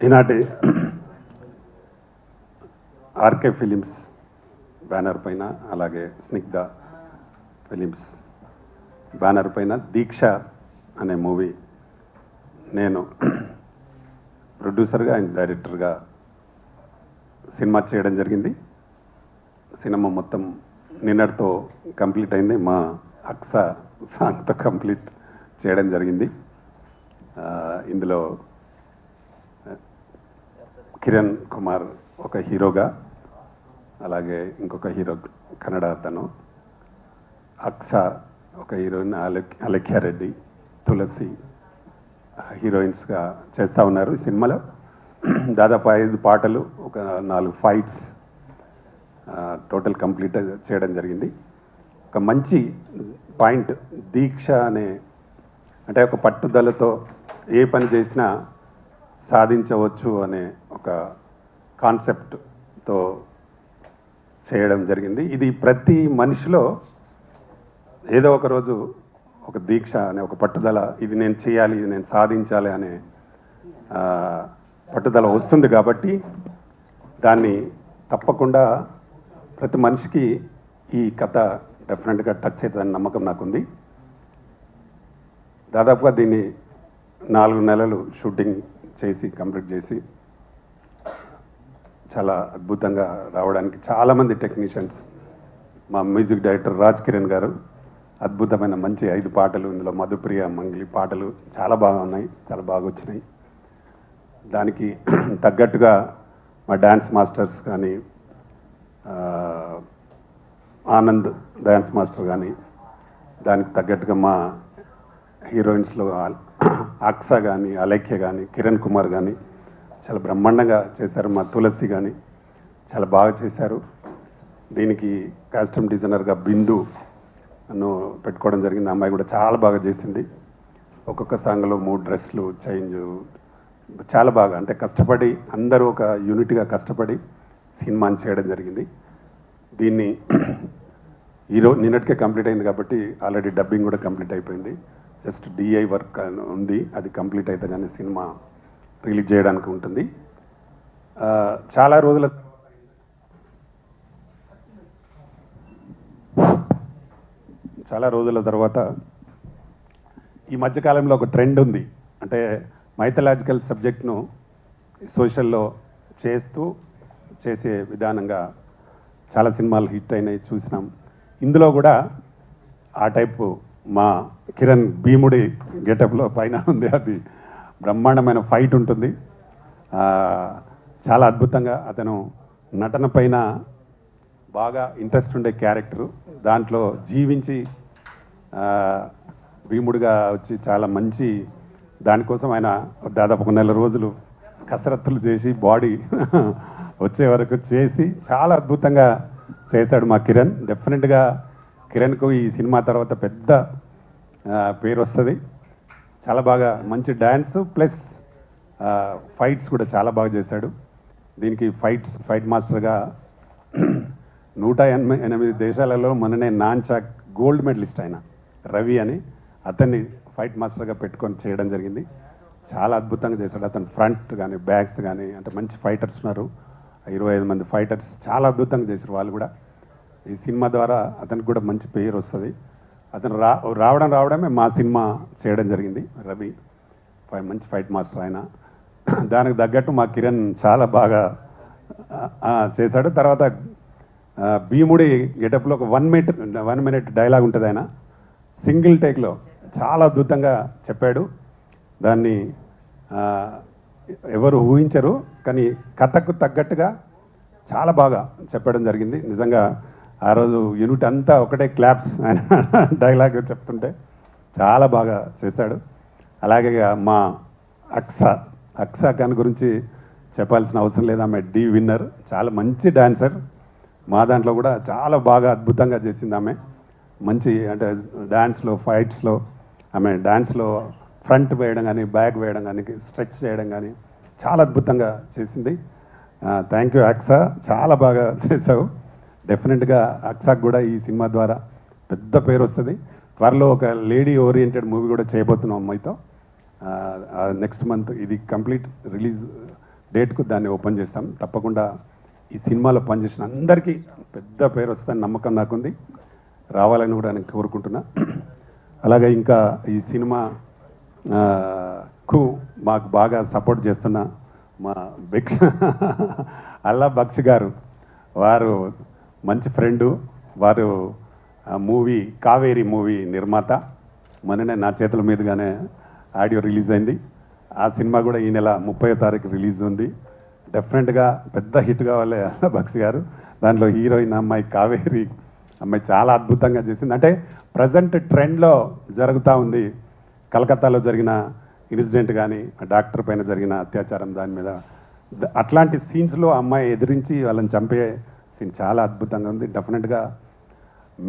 ఈనాటి RK films banner పైన అలాగే స్నిగ్ధ ఫిలిమ్స్ బ్యానర్ పైన దీక్ష అనే మూవీ నేను ప్రొడ్యూసర్గా అండ్ డైరెక్టర్గా సినిమా చేయడం జరిగింది. సినిమా మొత్తం నిన్నటితో కంప్లీట్ అయింది. మా అక్స సాంగ్తో కంప్లీట్ చేయడం జరిగింది. ఇందులో కిరణ్ కుమార్ ఒక హీరోగా, అలాగే ఇంకొక హీరో కన్నడ అతను, అక్స ఒక హీరోయిన్ అలెఖ్యారెడ్డి, తులసి హీరోయిన్స్గా చేస్తూ ఉన్నారు. ఈ సినిమాలో దాదాపు 5 పాటలు, ఒక 4 ఫైట్స్ టోటల్ కంప్లీట్ చేయడం జరిగింది. ఒక మంచి పాయింట్ దీక్ష అనే, అంటే ఒక పట్టుదలతో ఏ పని చేసినా సాధించవచ్చు అనే ఒక కాన్సెప్ట్తో చేయడం జరిగింది. ఇది ప్రతి మనిషిలో ఏదో ఒక రోజు ఒక దీక్ష అనే ఒక పట్టుదల, ఇది నేను చేయాలి, ఇది నేను సాధించాలి అనే పట్టుదల వస్తుంది. కాబట్టి దాన్ని తప్పకుండా ప్రతి మనిషికి ఈ కథ డెఫినెట్గా టచ్ అవుతుందని నమ్మకం నాకుంది. దాదాపుగా దీన్ని 4 నెలలు షూటింగ్ చేసి కంప్లీట్ చేసి చాలా అద్భుతంగా రావడానికి చాలామంది టెక్నీషియన్స్, మా మ్యూజిక్ డైరెక్టర్ రాజ్ కిరణ్ గారు అద్భుతమైన మంచి 5 పాటలు, ఇందులో మధుప్రియ మంగ్లీ పాటలు చాలా బాగా ఉన్నాయి, చాలా బాగా వచ్చినాయి. దానికి తగ్గట్టుగా మా డ్యాన్స్ మాస్టర్స్ కానీ, ఆనంద్ డ్యాన్స్ మాస్టర్ కానీ, దానికి తగ్గట్టుగా మా హీరోయిన్స్లో అక్స కానీ, అలైఖ్య కానీ, కిరణ్ కుమార్ కానీ చాలా బ్రహ్మాండంగా చేశారు. మా తులసి కానీ చాలా బాగా చేశారు. దీనికి కాస్ట్యూమ్ డిజైనర్గా బిందు నన్ను పెట్టుకోవడం జరిగింది. అమ్మాయి కూడా చాలా బాగా చేసింది. ఒక్కొక్క సాంగ్లో 3 డ్రెస్లు చేంజ్, చాలా బాగా, అంటే కష్టపడి అందరూ ఒక యూనిట్గా కష్టపడి సినిమాని చేయడం జరిగింది. దీన్ని నిన్నటికే కంప్లీట్ అయింది కాబట్టి ఆల్రెడీ డబ్బింగ్ కూడా కంప్లీట్ అయిపోయింది. జస్ట్ డిఐ వర్క్ ఉంది, అది కంప్లీట్ అయితే కానీ సినిమా రిలీజ్ చేయడానికి ఉంటుంది. చాలా రోజుల తర్వాత ఈ మధ్యకాలంలో ఒక ట్రెండ్ ఉంది. అంటే మైథలాజికల్ సబ్జెక్ట్ను సోషల్లో చేసే విధానంగా చాలా సినిమాలు హిట్ అయినాయి, చూసినాం. ఇందులో కూడా ఆ టైపు మా కిరణ్ భీముడి గెటప్లో పైన ఉంది. అది బ్రహ్మాండమైన ఫైట్ ఉంటుంది. చాలా అద్భుతంగా అతను నటన పైన బాగా ఇంట్రెస్ట్ ఉండే క్యారెక్టరు, దాంట్లో జీవించి భీముడిగా వచ్చి చాలా మంచి, దానికోసం ఆయన దాదాపు 1 నెల రోజులు కసరత్తులు చేసి బాడీ వచ్చే వరకు చేసి చాలా అద్భుతంగా చేశాడు మా కిరణ్. డెఫినెట్గా కిరణ్కు ఈ సినిమా తర్వాత పెద్ద పేరు వస్తుంది. చాలా బాగా మంచి డ్యాన్స్ ప్లస్ ఫైట్స్ కూడా చాలా బాగా చేశాడు. దీనికి ఫైట్ మాస్టర్గా 188 దేశాలలో మొన్ననే నాన్చాక్ గోల్డ్ మెడలిస్ట్ ఆయన రవి అని, అతన్ని ఫైట్ మాస్టర్గా పెట్టుకొని చేయడం జరిగింది. చాలా అద్భుతంగా చేశాడు. అతను ఫ్రంట్ కానీ బ్యాక్స్ కానీ, అంటే మంచి ఫైటర్స్ ఉన్నారు, 25 మంది ఫైటర్స్ చాలా అద్భుతంగా చేశారు. వాళ్ళు కూడా ఈ సినిమా ద్వారా అతనికి కూడా మంచి పేరు వస్తుంది. అతను రావడమే మా సినిమా చేయడం జరిగింది. రవి మంచి ఫైట్ మాస్టర్ ఆయన. దానికి తగ్గట్టు మా కిరణ్ చాలా బాగా చేశాడు. తర్వాత భీముడి గెటప్లో ఒక 1 మినిట్ డైలాగ్ ఉంటుంది. ఆయన సింగిల్ టేక్లో చాలా అద్భుతంగా చెప్పాడు. దాన్ని ఎవరు ఊహించరు, కానీ కథకు తగ్గట్టుగా చాలా బాగా చెప్పడం జరిగింది. నిజంగా ఆ రోజు యూనిట్ అంతా ఒకటే క్లాప్స్ ఆయన డైలాగ్ చెప్తుంటే చాలా బాగా చేశాడు. అలాగే మా అక్సా ఖాన్ గురించి చెప్పాల్సిన అవసరం లేదు. ఆమె డి విన్నర్, చాలా మంచి డాన్సర్. మా దాంట్లో కూడా చాలా బాగా అద్భుతంగా చేసింది ఆమె. మంచి, అంటే డ్యాన్స్లో ఫైట్స్లో ఆమె డ్యాన్స్లో ఫ్రంట్ వేయడం కానీ, బ్యాక్ వేయడం కానీ, స్ట్రెచ్ చేయడం కానీ చాలా అద్భుతంగా చేసింది. థ్యాంక్ యూ అక్సా, చాలా బాగా చేసావు. డెఫినెట్గా అక్సాకు కూడా ఈ సినిమా ద్వారా పెద్ద పేరు వస్తుంది. త్వరలో ఒక లేడీ ఓరియంటెడ్ మూవీ కూడా చేయబోతున్నాం అమ్మాయితో. నెక్స్ట్ మంత్ ఇది కంప్లీట్ రిలీజ్ డేట్కు దాన్ని ఓపెన్ చేస్తాం. తప్పకుండా ఈ సినిమాలో పనిచేసిన అందరికీ పెద్ద పేరు వస్తుందని నమ్మకం నాకుంది, రావాలని కూడా నేను కోరుకుంటున్నా. అలాగే ఇంకా ఈ సినిమా మాకు బాగా సపోర్ట్ చేస్తున్న మా అల్లా బక్ష్ గారు, వారు మంచి ఫ్రెండు, వారు మూవీ కావేరీ మూవీ నిర్మాత. మొన్ననే నా చేతుల మీదుగానే ఆడియో రిలీజ్ అయింది. ఆ సినిమా కూడా ఈ నెల 30వ తారీఖు రిలీజ్ ఉంది. డెఫినెట్గా పెద్ద హిట్ కావాలి అల్లా బక్ష్ గారు. దాంట్లో హీరోయిన్ అమ్మాయి కావేరీ అమ్మాయి చాలా అద్భుతంగా చేసింది. అంటే ప్రజెంట్ ట్రెండ్లో జరుగుతూ ఉంది. కలకత్తాలో జరిగిన ఇన్సిడెంట్ కానీ, డాక్టర్ పైన జరిగిన అత్యాచారం, దాని మీద అట్లాంటి సీన్స్లో అమ్మాయి ఎదిరించి వాళ్ళని చంపే సీన్ చాలా అద్భుతంగా ఉంది. డెఫినెట్గా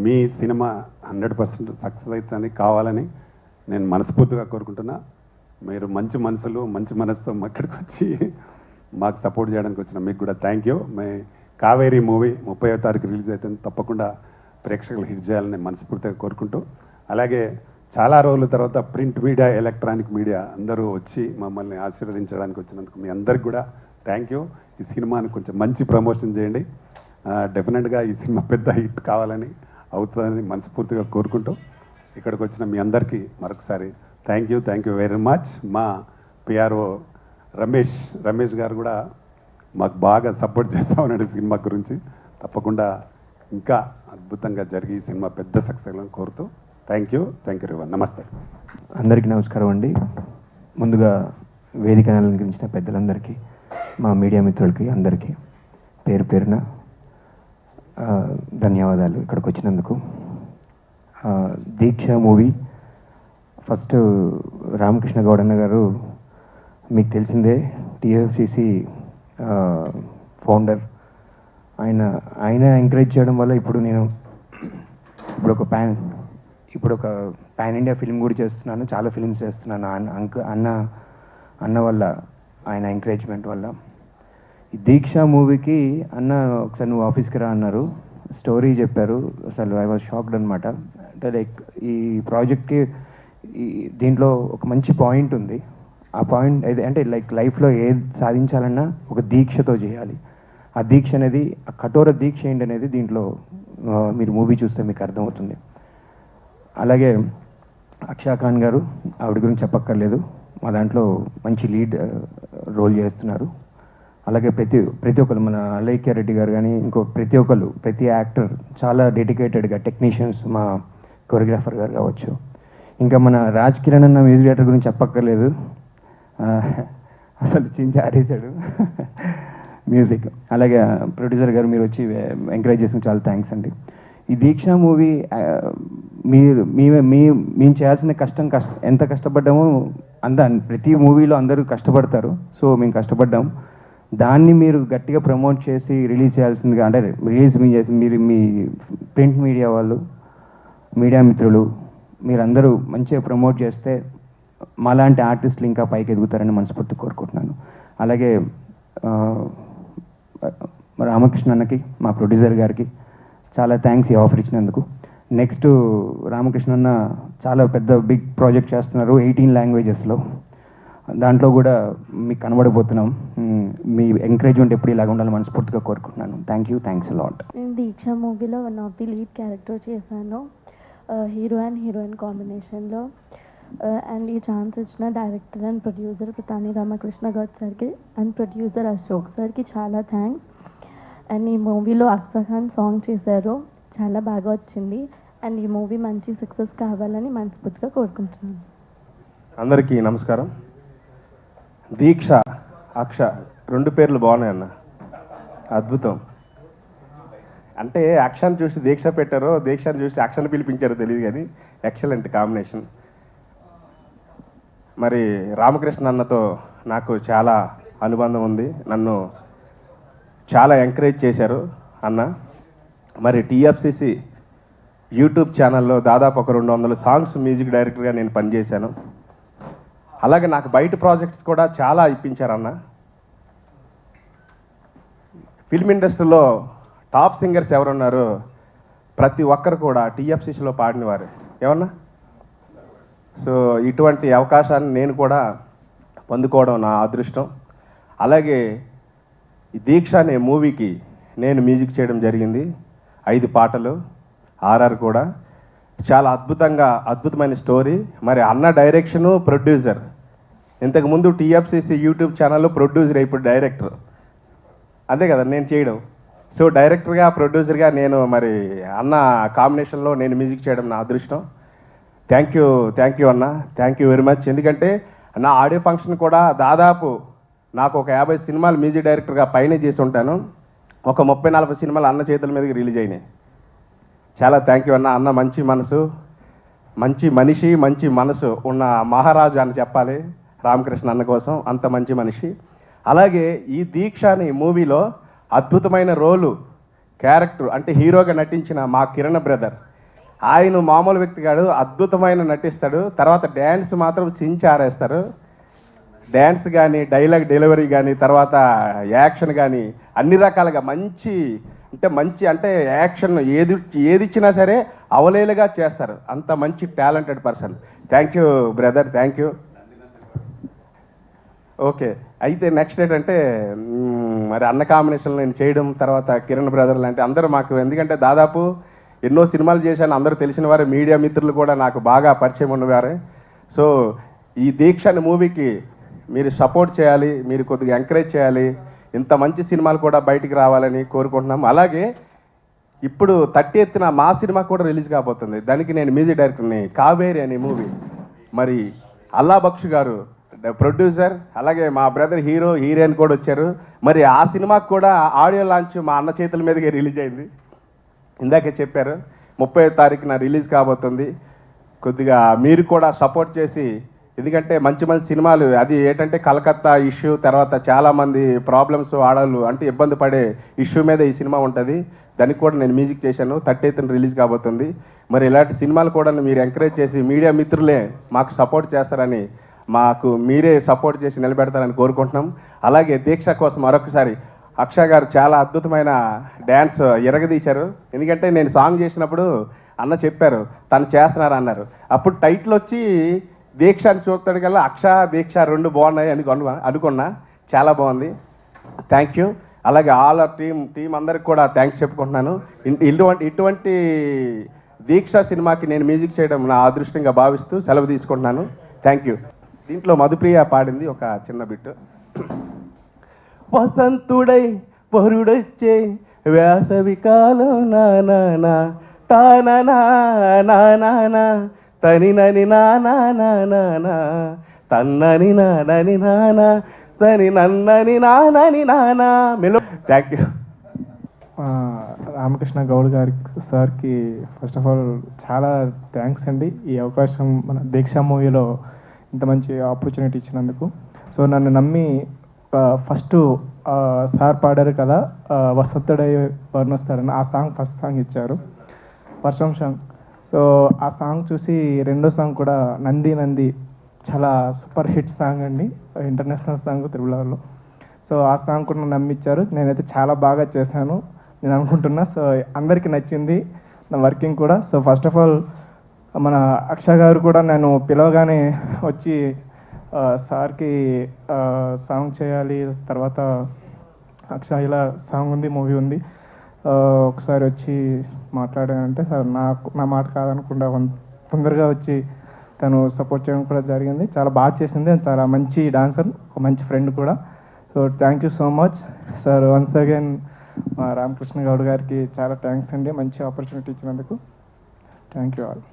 మీ సినిమా 100% సక్సెస్ అవుతుంది కావాలని నేను మనస్ఫూర్తిగా కోరుకుంటున్నా. మీరు మంచి మనసులు, మంచి మనసుతో ఇక్కడికి వచ్చి మాకు సపోర్ట్ చేయడానికి వచ్చిన మీకు కూడా థ్యాంక్ యూ. కావేరీ మూవీ 30వ తారీఖు రిలీజ్ అవుతుంది. తప్పకుండా ప్రేక్షకులు హిట్ చేయాలని మనస్ఫూర్తిగా కోరుకుంటూ, అలాగే చాలా రోజుల తర్వాత ప్రింట్ మీడియా, ఎలక్ట్రానిక్ మీడియా అందరూ వచ్చి మమ్మల్ని ఆశీర్వదించడానికి వచ్చినందుకు మీ అందరికి కూడా థ్యాంక్ యూ. ఈ సినిమాని కొంచెం మంచి ప్రమోషన్ చేయండి. డెఫినెట్గా ఈ సినిమా పెద్ద హిట్ కావాలని, అవుతుందని మనస్ఫూర్తిగా కోరుకుంటూ, ఇక్కడికి వచ్చిన మీ అందరికీ మరొకసారి థ్యాంక్ యూ వెరీ మచ్. మా పిఆర్ఓ రమేష్ గారు కూడా మాకు బాగా సపోర్ట్ చేస్తూ ఉన్నాడు సినిమా గురించి. తప్పకుండా ఇంకా అద్భుతంగా జరిగి ఈ సినిమా పెద్ద సక్సెస్ అని కోరుతూ థ్యాంక్ యూ రివన్. నమస్తే. అందరికీ నమస్కారం అండి. ముందుగా వేదిక అలంకరించిన పెద్దలందరికీ, మా మీడియా మిత్రులకి అందరికీ పేరు పేరున ధన్యవాదాలు ఇక్కడికి వచ్చినందుకు. దీక్ష మూవీ ఫస్ట్ రామకృష్ణ గౌడన్న గారు మీకు తెలిసిందే, టీఎఫ్సిసి ఫౌండర్. ఆయన ఎంకరేజ్ చేయడం వల్ల ఇప్పుడు ఒక పాన్ ఇండియా ఫిల్మ్ కూడా చేస్తున్నాను, చాలా ఫిల్మ్స్ చేస్తున్నాను. అన్న వల్ల, ఆయన ఎంకరేజ్మెంట్ వల్ల. ఈ దీక్ష మూవీకి అన్న ఒకసారి నువ్వు ఆఫీస్కి రా అన్నారు, స్టోరీ చెప్పారు. అసలు ఐ వాజ్ షాక్డ్ అనమాట. అంటే లైక్ ఈ ప్రాజెక్ట్కి దీంట్లో ఒక మంచి పాయింట్ ఉంది. ఆ పాయింట్ అంటే లైక్ లైఫ్లో ఏది సాధించాలన్నా ఒక దీక్షతో చేయాలి. ఆ దీక్ష అనేది, ఆ కఠోర దీక్ష ఏంటి అనేది దీంట్లో మీరు మూవీ చూస్తే మీకు అర్థమవుతుంది. అలాగే అక్షా ఖాన్ గారు, ఆవిడ గురించి చెప్పక్కర్లేదు, మా దాంట్లో మంచి లీడ్ రోల్ చేస్తున్నారు. అలాగే ప్రతి ఒక్కరు, మన అలైక్య రెడ్డి గారు కానీ, ప్రతి యాక్టర్ చాలా డెడికేటెడ్గా, టెక్నీషియన్స్, మా కొరియోగ్రాఫర్ గారు కావచ్చు, ఇంకా మన రాజ్ కిరణ్ అన్న మ్యూజిక్ డైరెక్టర్ గురించి చెప్పక్కర్లేదు, అసలు చించారేశాడు మ్యూజిక్. అలాగే ప్రొడ్యూసర్ గారు మీరు వచ్చి ఎంకరేజ్ చేసిన చాలా థ్యాంక్స్ అండి. ఈ దీక్ష మూవీ మేము చేయాల్సిన కష్టం ఎంత కష్టపడ్డామో ప్రతి మూవీలో అందరూ కష్టపడతారు. సో మేము కష్టపడ్డాం. దాన్ని మీరు గట్టిగా ప్రమోట్ చేసి రిలీజ్ చేయాల్సిందిగా, అంటే మీరు మీ ప్రింట్ మీడియా వాళ్ళు, మీడియా మిత్రులు, మీరందరూ మంచిగా ప్రమోట్ చేస్తే మాలాంటి ఆర్టిస్టులు ఇంకా పైకి ఎదుగుతారని మనస్ఫూర్తి కోరుకుంటున్నాను. అలాగే రామకృష్ణ అన్నకి, మా ప్రొడ్యూసర్ గారికి చాలా థ్యాంక్స్ ఈ ఆఫర్ ఇచ్చినందుకు. నెక్స్ట్ రామకృష్ణ అన్న చాలా పెద్ద బిగ్ ప్రాజెక్ట్ చేస్తున్నారు 18 లాంగ్వేజెస్లో. దాంట్లో కూడా మీకు కనబడిపోతున్నాం. మీ ఎంకరేజ్మెంట్ ఎప్పుడు ఇలాగ ఉండాలని మనస్ఫూర్తిగా కోరుకుంటున్నాను. Thanks lot. నేను దీక్ష మూవీలో one of the lead character చేశాను, హీరో అండ్ హీరోయిన్ కాంబినేషన్లో. అండ్ ఈ ఛాన్స్ ఇచ్చిన director and producer Pitani Ramakrishna Goud సార్కి అండ్ ప్రొడ్యూసర్ అశోక్ సార్కి చాలా థ్యాంక్స్. అండ్ ఈ మూవీలో అక్షా ఖాన్ సాంగ్ చేశారు, చాలా బాగా వచ్చింది. అండ్ ఈ మూవీ మంచి సక్సెస్ కావాలని మనస్ఫూర్తిగా కోరుకుంటున్నాను. అందరికీ నమస్కారం. దీక్ష, అక్ష, 2 పేర్లు బాగున్నాయి అన్న, అద్భుతం. అంటే అక్షను చూసి దీక్ష పెట్టారో, దీక్షను చూసి అక్షను పిలిపించారో తెలియదు, కానీ ఎక్సలెంట్ కాంబినేషన్. మరి రామకృష్ణ అన్నతో నాకు చాలా అనుబంధం ఉంది, నన్ను చాలా ఎంకరేజ్ చేశారు అన్న. మరి టీఎఫ్సిసి యూట్యూబ్ ఛానల్లో దాదాపు ఒక 200 సాంగ్స్ మ్యూజిక్ డైరెక్టర్గా నేను పనిచేశాను. అలాగే నాకు బయట ప్రాజెక్ట్స్ కూడా చాలా ఇప్పించారన్న. ఫిల్మ్ ఇండస్ట్రీలో టాప్ సింగర్స్ ఎవరున్నారు, ప్రతి ఒక్కరు కూడా టీఎఫ్సిసిలో పాడినవారు ఏమన్నా. సో ఇటువంటి అవకాశాన్ని నేను కూడా పొందుకోవడం నా అదృష్టం. అలాగే ఈ దీక్ష అనే మూవీకి నేను మ్యూజిక్ చేయడం జరిగింది. 5 పాటలు, ఆర్ఆర్ కూడా. చాలా అద్భుతమైన స్టోరీ. మరి అన్న డైరెక్షను, ప్రొడ్యూసర్. ఇంతకుముందు టీఎఫ్సిసి యూట్యూబ్ ఛానల్లో ప్రొడ్యూసర్, ఇప్పుడు డైరెక్టర్. అదే కదా నేను చేయడం. సో డైరెక్టర్గా, ప్రొడ్యూసర్గా నేను మరి అన్న కాంబినేషన్లో నేను మ్యూజిక్ చేయడం నా అదృష్టం. థ్యాంక్ యూ అన్న, థ్యాంక్ యూ వెరీ మచ్. ఎందుకంటే నా ఆడియో ఫంక్షన్ కూడా దాదాపు నాకు ఒక 50 సినిమాలు మ్యూజిక్ డైరెక్టర్గా పైనే చేసి ఉంటాను. ఒక 30-40 సినిమాలు అన్న చేతుల మీదకి రిలీజ్ అయినాయి. చాలా థ్యాంక్ యూ అన్న. అన్న మంచి మనసు, మంచి మనిషి, మంచి మనసు ఉన్న మహారాజు అని చెప్పాలి రామకృష్ణ అన్న కోసం. అంత మంచి మనిషి. అలాగే ఈ దీక్ష అనే మూవీలో అద్భుతమైన రోలు, క్యారెక్టర్ అంటే హీరోగా నటించిన మా కిరణ్ బ్రదర్. ఆయన మామూలు వ్యక్తి కాడు, అద్భుతమైన నటిస్తాడు. తర్వాత డ్యాన్స్ మాత్రం చించి ఆరేస్తారు. డ్యాన్స్ కానీ, డైలాగ్ డెలివరీ కానీ, తర్వాత యాక్షన్ కానీ అన్ని రకాలుగా మంచి అంటే యాక్షన్ ఏది ఇచ్చినా సరే అవలేలుగా చేస్తారు. అంత మంచి talented person. Thank you brother, thank you. Okay, అయితే నెక్స్ట్ ఏంటంటే మరి అన్న కాంబినేషన్లో నేను చేయడం, తర్వాత కిరణ్ బ్రదర్ లాంటి అందరూ మాకు, ఎందుకంటే దాదాపు ఎన్నో సినిమాలు చేశాను, అందరూ తెలిసిన వారు, మీడియా మిత్రులు కూడా నాకు బాగా పరిచయం ఉన్నవారే. సో ఈ దీక్ష అనే మూవీకి మీరు సపోర్ట్ చేయాలి, మీరు కొద్దిగా ఎంకరేజ్ చేయాలి. ఇంత మంచి సినిమాలు కూడా బయటికి రావాలని కోరుకుంటున్నాం. అలాగే ఇప్పుడు 30th మా సినిమా కూడా రిలీజ్ కాబోతుంది. దానికి నేను మ్యూజిక్ డైరెక్టర్ని. కావేరి అనే మూవీ. మరి అల్లా బక్ష్ గారు ప్రొడ్యూసర్, అలాగే మా బ్రదర్ హీరో, హీరోయిన్ కూడా వచ్చారు. మరి ఆ సినిమాకి కూడా ఆడియో లాంచ్ మా అన్న చేతుల మీదకే రిలీజ్ అయింది. ఇందాకే చెప్పారు 30వ తారీఖున రిలీజ్ కాబోతుంది. కొద్దిగా మీరు కూడా సపోర్ట్ చేసి, ఎందుకంటే మంచి సినిమాలు, అది ఏంటంటే కలకత్తా ఇష్యూ, తర్వాత చాలామంది ప్రాబ్లమ్స్, ఆడవాళ్ళు అంటే ఇబ్బంది పడే ఇష్యూ మీద ఈ సినిమా ఉంటుంది. దానికి కూడా నేను మ్యూజిక్ చేశాను. 30th రిలీజ్ కాబోతుంది. మరి ఇలాంటి సినిమాలు కూడా మీరు ఎంకరేజ్ చేసి, మీడియా మిత్రులే మాకు సపోర్ట్ చేస్తారని, మాకు మీరే సపోర్ట్ చేసి నిలబెడతారని కోరుకుంటున్నాం. అలాగే దీక్ష కోసం మరొకసారి అక్ష గారు చాలా అద్భుతమైన డ్యాన్స్ ఎరగదీశారు. ఎందుకంటే నేను సాంగ్ చేసినప్పుడు అన్న చెప్పారు తను చేస్తున్నారు అన్నారు. అప్పుడు టైటిల్ వచ్చి దీక్ష అని చూస్తాడు కల్లా అక్ష దీక్ష 2 బాగున్నాయి అనుకున్నా. చాలా బాగుంది. Thank you. అలాగే ఆల్ ఆర్ టీం అందరికి కూడా థ్యాంక్స్ చెప్పుకుంటున్నాను. ఇటువంటి దీక్ష సినిమాకి నేను మ్యూజిక్ చేయడం నా అదృష్టంగా భావిస్తూ సెలవు తీసుకుంటున్నాను. Thank you. దీంట్లో మధుప్రియ పాడింది ఒక చిన్న బిట్. వసంతుడై పరుడొచ్చే వేసవి కాలం నానా తానా నానా తని నని నానా తన్నని నానని నానా తని నన్నని నానని నానా మెలో. Thank you. రామకృష్ణ గౌడ్ సార్కి ఫస్ట్ ఆఫ్ ఆల్ చాలా థ్యాంక్స్ అండి. ఈ అవకాశం మన దీక్ష మూవీలో ఇంత మంచి ఆపర్చునిటీ ఇచ్చినందుకు. సో నన్ను నమ్మి ఫస్ట్ సార్ పాడారు కదా వసంతుడై వర్ణిస్తారని, ఆ సాంగ్ ఫస్ట్ సాంగ్ ఇచ్చారు, వర్షం సాంగ్. సో ఆ సాంగ్ చూసి రెండో సాంగ్ కూడా నంది చాలా సూపర్ హిట్ సాంగ్ అండి, ఇంటర్నేషనల్ సాంగ్ తిరుమలలో. సో ఆ సాంగ్ కూడా నమ్మిచ్చారు. నేనైతే చాలా బాగా చేశాను నేను అనుకుంటున్నా. సో అందరికీ నచ్చింది నా వర్కింగ్ కూడా. సో ఫస్ట్ ఆఫ్ ఆల్ మన అక్ష గారు కూడా నేను పిలవగానే వచ్చి సార్కి సాంగ్ చేయాలి, తర్వాత అక్ష ఇలా సాంగ్ ఉంది, మూవీ ఉంది, ఒకసారి వచ్చి మాట్లాడానంటే సార్ నా మాట కాదనకుండా తొందరగా వచ్చి తను సపోర్ట్ చేయడం కూడా జరిగింది. చాలా బాగా చేసింది. చాలా మంచి డాన్సర్, ఒక మంచి ఫ్రెండ్ కూడా. So thank you so much sir. Once again మా రామకృష్ణ గౌడ్ గారికి చాలా థ్యాంక్స్ అండి, మంచి ఆపర్చునిటీ ఇచ్చినందుకు. Thank you all.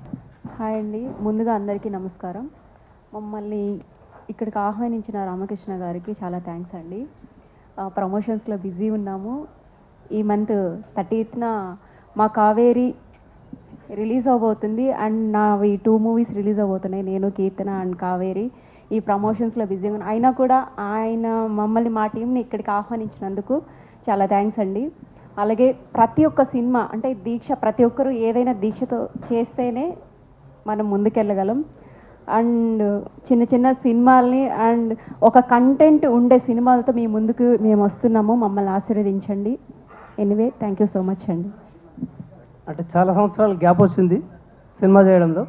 హాయ్ అండి. ముందుగా అందరికీ నమస్కారం. మమ్మల్ని ఇక్కడికి ఆహ్వానించిన రామకృష్ణ గారికి చాలా థ్యాంక్స్ అండి. ప్రమోషన్స్లో బిజీ ఉన్నాము. ఈ మంత్ 30th మా కావేరి రిలీజ్ అవబోతుంది అండ్ నావి 2 మూవీస్ రిలీజ్ అవబోతున్నాయి, నేను కీర్తన అండ్ కావేరి. ఈ ప్రమోషన్స్లో బిజీగా ఉన్నా అయినా కూడా ఆయన మమ్మల్ని, మా టీంని ఇక్కడికి ఆహ్వానించినందుకు చాలా థ్యాంక్స్ అండి. అలాగే ప్రతి ఒక్క సినిమా అంటే దీక్ష, ప్రతి ఒక్కరూ ఏదైనా దీక్షతో చేస్తేనే మనం ముందుకెళ్ళగలం. అండ్ చిన్న చిన్న సినిమాల్ని అండ్ ఒక కంటెంట్ ఉండే సినిమాలతో మీ ముందుకు మేము వస్తున్నాము. మమ్మల్ని ఆశీర్వదించండి. Anyway thank you so much అండి. అంటే చాలా సంవత్సరాలు గ్యాప్ వచ్చింది సినిమా చేయడంలో,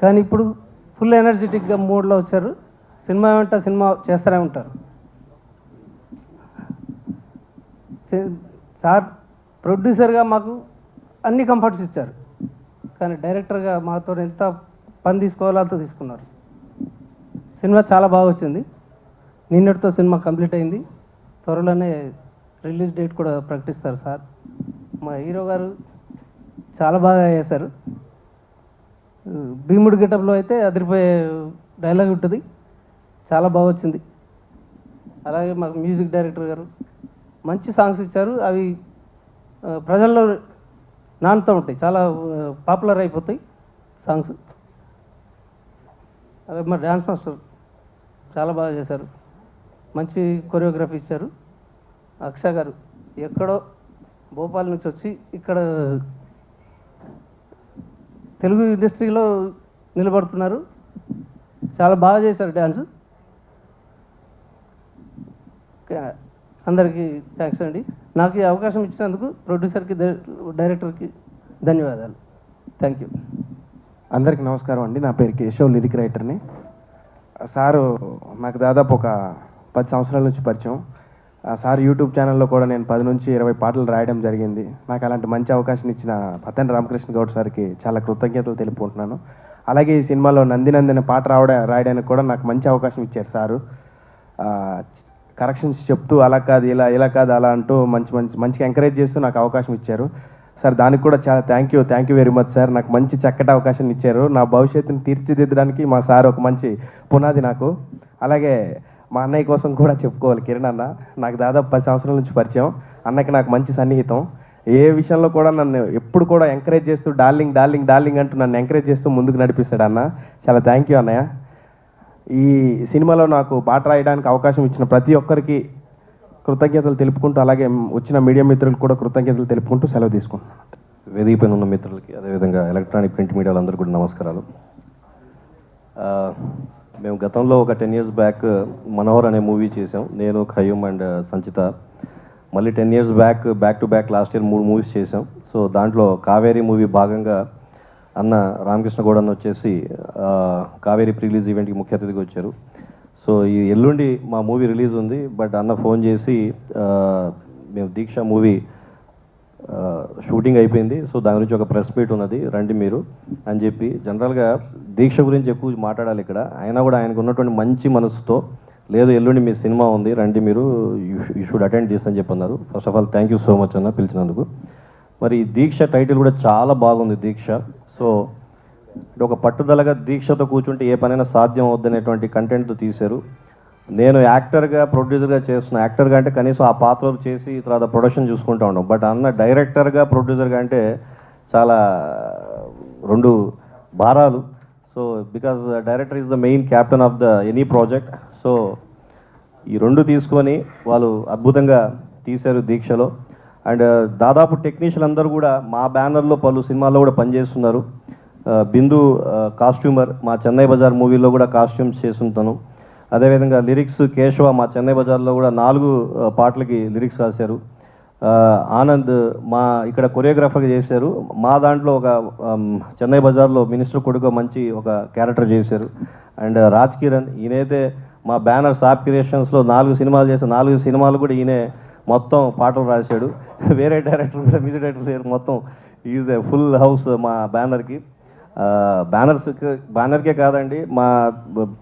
కానీ ఇప్పుడు ఫుల్ ఎనర్జెటిక్గా మూడ్లో వచ్చారు. సినిమా వెంట సినిమా చేస్తూనే ఉంటారు. సార్ ప్రొడ్యూసర్గా మాకు అన్ని కంఫర్ట్స్ ఇచ్చారు, కానీ డైరెక్టర్గా మాతో ఎంత పని తీసుకోవాలో అంత తీసుకున్నారు. సినిమా చాలా బాగా వచ్చింది. నిన్నటితో సినిమా కంప్లీట్ అయింది. త్వరలోనే రిలీజ్ డేట్ కూడా ప్రకటిస్తారు సార్. మా హీరో గారు చాలా బాగా చేశారు. భీముడి గెటప్లో అయితే అదిరిపోయే డైలాగ్ ఉంటుంది, చాలా బాగా వచ్చింది. అలాగే మాకు మ్యూజిక్ డైరెక్టర్ గారు మంచి సాంగ్స్ ఇచ్చారు. అవి ప్రజల్లో నానుతూ ఉంటాయి, చాలా పాపులర్ అయిపోతాయి సాంగ్స్. అలాగే మా డ్యాన్స్ మాస్టర్ చాలా బాగా చేశారు, మంచి కొరియోగ్రఫీ ఇచ్చారు. అక్షయ్ గారు ఎక్కడో భోపాల్ నుంచి వచ్చి ఇక్కడ తెలుగు ఇండస్ట్రీలో నిలబడుతున్నారు. చాలా బాగా చేశారు డ్యాన్స్. అందరికీ థ్యాంక్స్ అండి. నాకు ఈ అవకాశం ఇచ్చినందుకు ప్రొడ్యూసర్కి, డైరెక్టర్కి ధన్యవాదాలు. Thank you. అందరికీ నమస్కారం అండి. నా పేరు కేశవ్, లిరిక్ రైటర్ని. సారు నాకు దాదాపు ఒక 10 సంవత్సరాల నుంచి పరిచయం. సార్ యూట్యూబ్ ఛానల్లో కూడా నేను 10 నుంచి 20 పాటలు రాయడం జరిగింది. నాకు అలాంటి మంచి అవకాశం ఇచ్చిన పతండ్రి రామకృష్ణ గౌడ్ సార్కి చాలా కృతజ్ఞతలు తెలుపుకుంటున్నాను. అలాగే ఈ సినిమాలో నందినందిన పాట రాయడానికి కూడా నాకు మంచి అవకాశం ఇచ్చారు సారు. కరెక్షన్స్ చెప్తూ అలా కాదు ఇలా కాదు అలా అంటూ మంచిగా ఎంకరేజ్ చేస్తూ నాకు అవకాశం ఇచ్చారు సార్. దానికి కూడా చాలా thank you very much sir. నాకు మంచి చక్కటి అవకాశం ఇచ్చారు. నా భవిష్యత్తుని తీర్చిదిద్దడానికి మా సార్ ఒక మంచి పునాది నాకు. అలాగే మా అన్నయ్య కోసం కూడా చెప్పుకోవాలి, కిరణ్ అన్న. నాకు దాదాపు 10 సంవత్సరాల నుంచి పరిచయం. అన్నకి నాకు మంచి సన్నిహితం. ఏ విషయంలో కూడా నన్ను ఎప్పుడు కూడా ఎంకరేజ్ చేస్తూ డార్లింగ్ అంటూ నన్ను ఎంకరేజ్ చేస్తూ ముందుకు నడిపిస్తాడు అన్న. చాలా థ్యాంక్ యూ అన్నయ్య. ఈ సినిమాలో నాకు పాట రాయడానికి అవకాశం ఇచ్చిన ప్రతి ఒక్కరికి కృతజ్ఞతలు తెలుపుకుంటూ, అలాగే వచ్చిన మీడియా మిత్రులకు కూడా కృతజ్ఞతలు తెలుపుకుంటూ సెలవు తీసుకుంటున్నాను. వేదిక పైన ఉన్న మిత్రులకి, అదేవిధంగా ఎలక్ట్రానిక్ ప్రింట్ మీడియాలందరూ కూడా నమస్కారాలు. మేము గతంలో ఒక 10 years బ్యాక్ మనోహర్ అనే మూవీ చేసాం, నేను, ఖయ్యూమ్ అండ్ సంచిత. మళ్ళీ 10 years back to back last year 3 movies చేసాం. సో దాంట్లో కావేరీ మూవీ భాగంగా అన్న రామకృష్ణ గౌడ్ అన్న వచ్చేసి కావేరీ ప్రీలీజ్ ఈవెంట్కి ముఖ్య అతిథిగా వచ్చారు. సో ఈ ఎల్లుండి మా మూవీ రిలీజ్ ఉంది. బట్ అన్న ఫోన్ చేసి మేము దీక్ష మూవీ షూటింగ్ అయిపోయింది, సో దాని గురించి ఒక ప్రెస్ మీట్ ఉన్నది, రండి మీరు అని చెప్పి. జనరల్గా దీక్ష గురించి ఎక్కువ మాట్లాడాలి ఇక్కడ, అయినా కూడా ఆయనకు ఉన్నటువంటి మంచి మనసుతో, లేదు ఎల్లుండి మీ సినిమా ఉంది రండి మీరు, యూ షుడ్ అటెండ్ చేసి అని చెప్పన్నారు. First of all thank you so much అన్న పిలిచినందుకు. మరి దీక్ష టైటిల్ కూడా చాలా బాగుంది, దీక్ష. సో ఒక పట్టుదలగా దీక్షతో కూర్చుంటే ఏ పనైనా సాధ్యం అవుద్దనేటువంటి కంటెంట్తో తీశారు. నేను యాక్టర్గా, ప్రొడ్యూసర్గా చేస్తున్నా. యాక్టర్గా అంటే కనీసం ఆ పాత్రలు చేసి తర్వాత ప్రొడక్షన్ చూసుకుంటూ ఉన్నాం. బట్ అన్న డైరెక్టర్గా, ప్రొడ్యూసర్గా అంటే చాలా 2 భారాలు. So because director is the main captain of the any project. So ఈ 2 తీసుకొని వాళ్ళు అద్భుతంగా తీశారు దీక్షలో. అండ్ దాదాపు టెక్నీషియన్ అందరూ కూడా మా బ్యానర్లో పలు సినిమాల్లో కూడా పనిచేస్తున్నారు. బిందు కాస్ట్యూమర్ మా చెన్నై బజార్ మూవీలో కూడా కాస్ట్యూమ్స్ చేస్తుంటాను. అదేవిధంగా లిరిక్స్ కేశవ మా చెన్నై బజార్లో కూడా 4 పాటలకి లిరిక్స్ రాశారు. ఆనంద్ మా ఇక్కడ కొరియోగ్రాఫర్గా చేశారు. మా దాంట్లో ఒక చెన్నై బజార్లో మినిస్టర్ కొడుకు మంచి ఒక క్యారెక్టర్ చేశారు. అండ్ రాజ్ కిరణ్ ఈయనైతే మా బ్యానర్ సాప్ క్రియేషన్స్లో 4 సినిమాలు చేశారు. 4 సినిమాలు కూడా ఈయనే మొత్తం పాటలు రాశాడు. వేరే డైరెక్టర్ కూడా, మ్యూజిక్ డైరెక్టర్ లేరు, మొత్తం ఈజ్ ఏ ఫుల్ హౌస్ మా బ్యానర్కి. బ్యానర్కే కాదండి, మా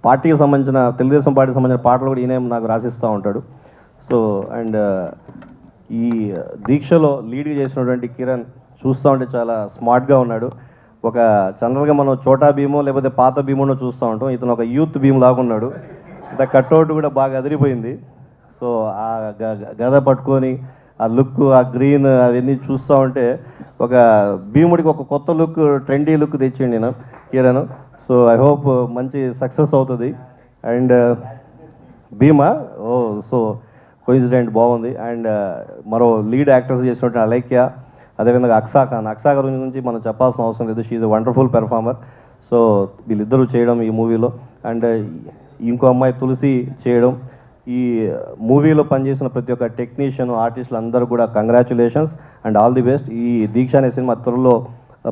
పార్టీకి సంబంధించిన, తెలుగుదేశం పార్టీకి సంబంధించిన పాటలు కూడా ఈయన నాకు రాసిస్తూ ఉంటాడు. సో అండ్ ఈ దీక్షలో లీడ్ చేసినటువంటి కిరణ్ చూస్తూ ఉంటే చాలా స్మార్ట్గా ఉన్నాడు. ఒక జనరల్గా మనం చోటా భీమో లేకపోతే పాత భీమోనో చూస్తూ ఉంటాం, ఇతను ఒక యూత్ భీమ్ లాగా ఉన్నాడు. ఇంత కట్అవుట్ కూడా బాగా అదిరిపోయింది. సో ఆ గద పట్టుకొని ఆ లుక్, ఆ గ్రీన్ అవన్నీ చూస్తూ ఉంటే ఒక భీముడికి ఒక కొత్త లుక్, ట్రెండీ లుక్ తెచ్చిండి నేను కిరణ్. సో ఐ హోప్ మంచి సక్సెస్ అవుతుంది. అండ్ భీమా సో కోయిన్సిడెంట్ బాగుంది. అండ్ మరో లీడ్ యాక్టర్స్ చేసినట్టు అలైక్య, అదేవిధంగా అక్సా ఖాన్ గురించి మనం చెప్పాల్సిన అవసరం లేదు, she is a wonderful performer. So వీళ్ళిద్దరూ చేయడం ఈ మూవీలో, అండ్ ఇంకో అమ్మాయి తులసి చేయడం. ఈ మూవీలో పనిచేసిన ప్రతి ఒక్క టెక్నీషియన్, ఆర్టిస్టులు అందరూ కూడా congratulations and all the best. ఈ దీక్ష అనే సినిమా త్వరలో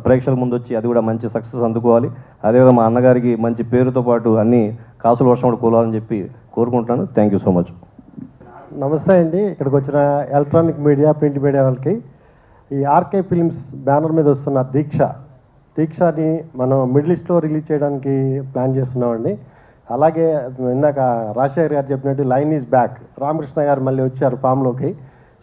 ప్రేక్షకుల ముందు వచ్చి అది కూడా మంచి సక్సెస్ అందుకోవాలి. అదేవిధంగా మా అన్నగారికి మంచి పేరుతో పాటు అన్ని కాసుల వర్షం కూడా కూలాలని చెప్పి కోరుకుంటున్నాను. Thank you so much. నమస్తే అండి. ఇక్కడికి వచ్చిన ఎలక్ట్రానిక్ మీడియా, ప్రింట్ మీడియా వాళ్ళకి ఈ ఆర్కే ఫిల్మ్స్ బ్యానర్ మీద వస్తున్న దీక్షని మనం మిడిల్ ఈస్ట్లో రిలీజ్ చేయడానికి ప్లాన్ చేస్తున్నామండి. అలాగే ఇందాక రాజశేఖర్ గారు చెప్పినట్టు లైన్ ఈజ్ బ్యాక్, రామకృష్ణ గారు మళ్ళీ వచ్చారు ఫామ్లోకి.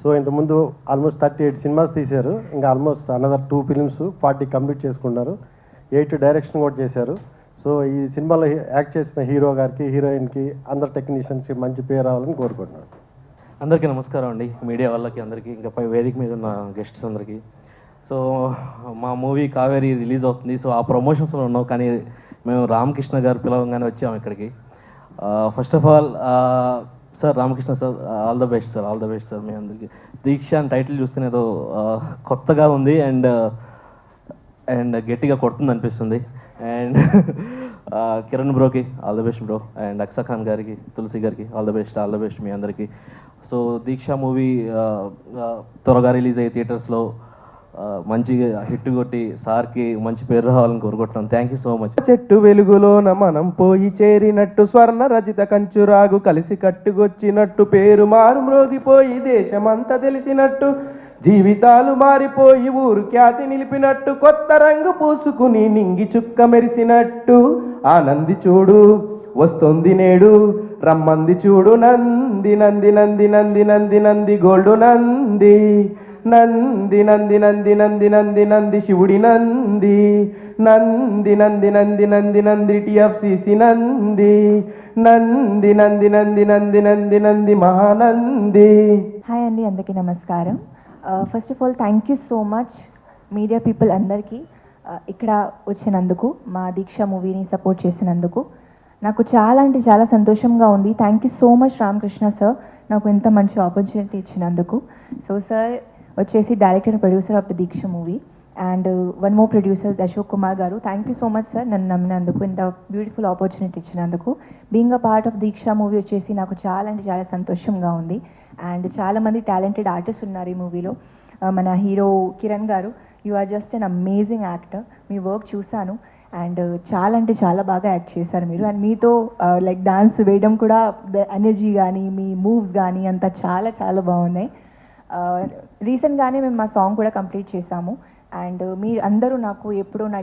సో ఇంతకుముందు ఆల్మోస్ట్ 38 సినిమాస్ తీశారు, ఇంకా ఆల్మోస్ట్ అనదర్ 2 ఫిల్మ్స్ 40 కంప్లీట్ చేసుకున్నారు, 8 డైరెక్షన్ కూడా చేశారు. సో ఈ సినిమాలో యాక్ట్ చేసిన హీరో గారికి, హీరోయిన్కి, అందరు టెక్నీషియన్స్కి మంచి పేరు రావాలని కోరుకుంటున్నాను. అందరికీ నమస్కారం అండి, మీడియా వాళ్ళకి అందరికీ, ఇంకా పై వేదిక మీద ఉన్న గెస్ట్స్ అందరికీ. సో మా మూవీ కావేరి రిలీజ్ అవుతుంది. సో ఆ ప్రమోషన్స్లో ఉన్నాం, కానీ మేము రామకృష్ణ గారు పిలవగానే వచ్చాము ఇక్కడికి. First of all sir, Ramakrishna sir, all the best sir, all the best sir మీ అందరికీ. దీక్ష అని టైటిల్ చూస్తేనే ఏదో కొత్తగా ఉంది అండ్ గట్టిగా కొడుతుంది అనిపిస్తుంది. అండ్ కిరణ్ బ్రోకి all the best bro, and Aksa Khan గారికి, తులసి గారికి ఆల్ ద బెస్ట్ మీ అందరికీ. సో దీక్ష మూవీ త్వరగా రిలీజ్ అయ్యే థియేటర్స్లో మంచిగా హిట్ కొట్టి సార్కి మంచి పేరు రావాలని కోరుకుంటున్నాం. Thank you so much. చెట్టు వెలుగులోన మనం పోయి చేరినట్టు, స్వర్ణ రజిత కంచురాగు కలిసి కట్టుకొచ్చినట్టు, పేరు మారు మ్రోగిపోయి దేశమంతా తెలిసినట్టు, జీవితాలు మారిపోయి ఊరు ఖ్యాతి నిలిపినట్టు, కొత్త రంగు పూసుకుని నింగి చుక్క మెరిసినట్టు, ఆనంది చూడు వస్తుంది నేడు, రమ్మంది చూడు నంది నంది నంది నంది నంది నంది గోల్డు నంది, నంది నంది నంది నంది నంది నంది శివుడి నంది, నంది నంది నంది నంది నంది టిఎఫ్సిసి నంది, నంది నంది నంది నంది నంది నంది మహానంది. హాయ్ అండి, అందరికీ నమస్కారం. First of all thank you so much media people అందరికీ ఇక్కడ వచ్చినందుకు, మా దీక్ష మూవీని సపోర్ట్ చేసినందుకు నాకు చాలా అంటే చాలా సంతోషంగా ఉంది. Thank you so much Ramakrishna sir, నాకు ఇంత మంచి ఆపర్చునిటీ ఇచ్చినందుకు. సో సార్ వచ్చేసి director and producer of the Deeksha movie, and one more producer Ashok Kumar garu. Thank you so much sir, నన్ను నమ్మినందుకు, ఇంత బ్యూటిఫుల్ ఆపర్చునిటీ ఇచ్చినందుకు. Being a part of Deeksha movie వచ్చేసి నాకు చాలా అంటే చాలా సంతోషంగా ఉంది. అండ్ చాలామంది టాలెంటెడ్ ఆర్టిస్ట్ ఉన్నారు ఈ మూవీలో. మన hero Kiran garu, you are just an amazing actor. మీ వర్క్ చూశాను అండ్ చాలా అంటే చాలా బాగా యాక్ట్ చేశారు మీరు. అండ్ మీతో లైక్ డాన్స్ వేయడం కూడా, ఎనర్జీ కానీ మీ మూవ్స్ కానీ అంతా చాలా చాలా బాగున్నాయి. రీసెంట్గానే మేము మా సాంగ్ కూడా కంప్లీట్ చేశాము. అండ్ మీ అందరూ నాకు ఎప్పుడో నా